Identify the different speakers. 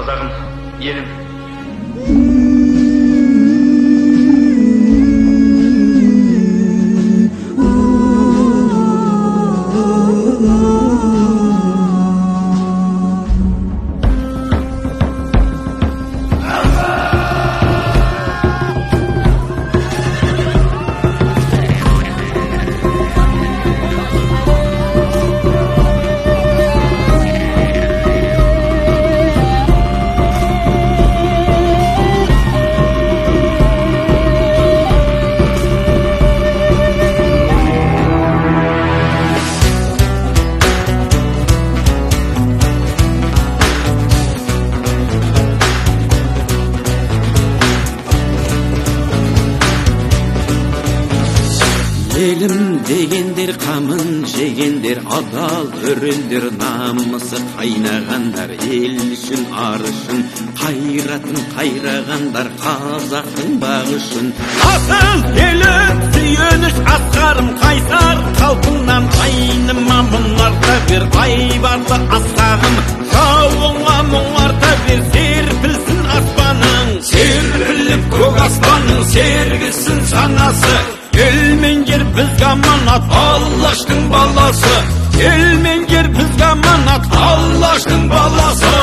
Speaker 1: қазағым, елім.
Speaker 2: Елім дегендер қамын жегендер, адал өрелдер, намысы қайнағандар, ел үшін ар үшін қайратын қайрағандар, қазақтың бағы үшін. Асыл елім сүйеніш асқарым, қайсар қалпыңнан айныма мұнарта бер, айбарды асқағым, жауыңа мұңарта бер, серпілсін аспаның, серпіліп көк аспанның сергісін санасы. Елменгер бізге аманат, Аллаштың баласы. Елменгер бізге аманат, Аллаштың баласы.